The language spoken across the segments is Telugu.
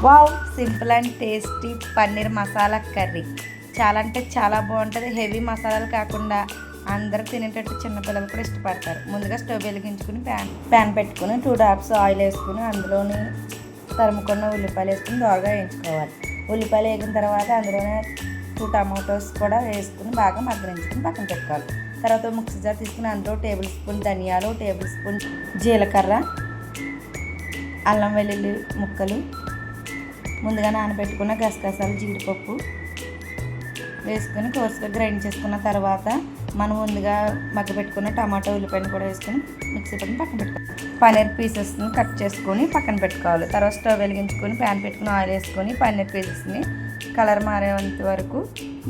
Wow, simple and tasty paneer masala curry చాలా అంటే చాలా బాగుంటుంది. హెవీ మసాలాలు కాకుండా అందరూ తినేటట్టు చిన్నపిల్లలు కూడా ఇష్టపడతారు. ముందుగా స్టవ్ వెలిగించుకుని ప్యాన్ పెట్టుకుని 2 డ్రాప్స్ ఆయిల్ వేసుకుని అందులోని తరుముకున్న ఉల్లిపాయలు వేసుకుని దోరగా వేయించుకోవాలి. ఉల్లిపాయలు వేగిన తర్వాత అందులోనే 2 టమాటోస్ కూడా వేసుకుని బాగా మగ్గనించుకుని పక్కన పెట్టుకోవాలి. తర్వాత మిక్సీ జార్ తీసుకుని అందులో టేబుల్ స్పూన్ ధనియాలు, టేబుల్ స్పూన్ జీలకర్ర, అల్లం వెల్లుల్లి ముక్కలు, ముందుగా నానబెట్టుకున్న గసగసాలు, జీడిపప్పు వేసుకొని కోర్సుగా గ్రైండ్ చేసుకున్న తర్వాత మనం ముందుగా మగ్గబెట్టుకున్న టమాటో ఉల్లిపాయను కూడా వేసుకొని మిక్సీ పట్టుకుని పక్కన పెట్టుకోవాలి. పన్నీర్ పీసెస్ని కట్ చేసుకొని పక్కన పెట్టుకోవాలి. తర్వాత స్టవ్ వెలిగించుకొని ప్యాన్ పెట్టుకుని ఆయిల్ వేసుకొని పన్నీర్ పీసెస్ని కలర్ మారేంత వరకు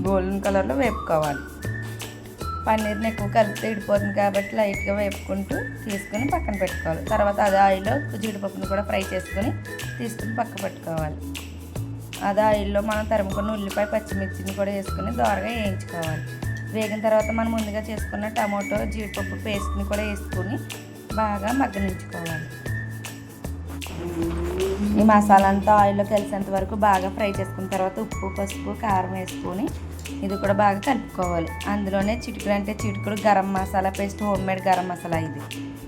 గోల్డెన్ కలర్లో వేపుకోవాలి. పన్నీర్ని ఎక్కువ కలిపితే ఇడిపోతుంది కాబట్టి లైట్గా వేపుకుంటూ తీసుకొని పక్కన పెట్టుకోవాలి. తర్వాత అదే ఆయిల్లో జీడిపప్పును కూడా ఫ్రై చేసుకొని తీసుకుని పక్కన పెట్టుకోవాలి. అదే ఆయిల్లో మనం తరుముకున్న ఉల్లిపాయ, పచ్చిమిర్చిని కూడా వేసుకొని దోరగా వేయించుకోవాలి. వేగిన తర్వాత మనం ముందుగా చేసుకున్న టమాటో, జీడిపప్పు పేస్ట్ని కూడా వేసుకొని బాగా మగ్గనించుకోవాలి. ఈ మసాలా అంతా ఆయిల్లో కలిసేంత వరకు బాగా ఫ్రై చేసుకున్న తర్వాత ఉప్పు, పసుపు, కారం వేసుకొని ఇది కూడా బాగా కలుపుకోవాలి. అందులోనే చిటికుడు గరం మసాలా పేస్ట్, హోమ్మేడ్ గరం మసాలా ఇది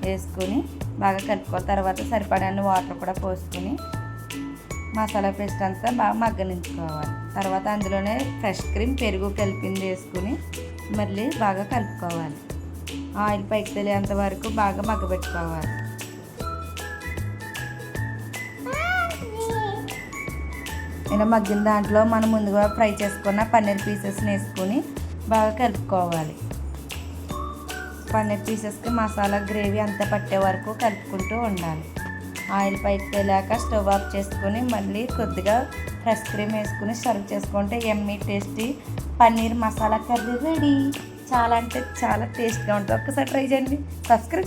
వేసుకొని బాగా కలుపుకోవాలి. తర్వాత సరిపడాన్ని వాటర్ కూడా పోసుకొని మసాలా పేస్ట్ అంతా బాగా మగ్గనించుకోవాలి. తర్వాత అందులోనే ఫ్రెష్ క్రీమ్, పెరుగు కలిపింది వేసుకుని మళ్ళీ బాగా కలుపుకోవాలి. ఆయిల్ పైకి తెలియంత వరకు బాగా మగ్గబెట్టుకోవాలి. ఇలా మగ్గిన దాంట్లో మనం ముందుగా ఫ్రై చేసుకున్న పన్నీర్ పీసెస్ని వేసుకొని బాగా కలుపుకోవాలి. పన్నీర్ పీసెస్కి మసాలా గ్రేవీ అంతా పట్టే వరకు కలుపుకుంటూ ఉండాలి. ఆయిల్ పైకి తేలాక స్టవ్ ఆఫ్ చేసుకొని మళ్ళీ కొద్దిగా ఫ్రెష్ క్రీమ్ వేసుకుని సర్వ్ చేసుకుంటే yummy tasty paneer masala curry ready. చాలా అంటే చాలా టేస్ట్గా ఉంటుంది. ఒక్కసారి ట్రై చేయండి. సబ్స్క్రైబ్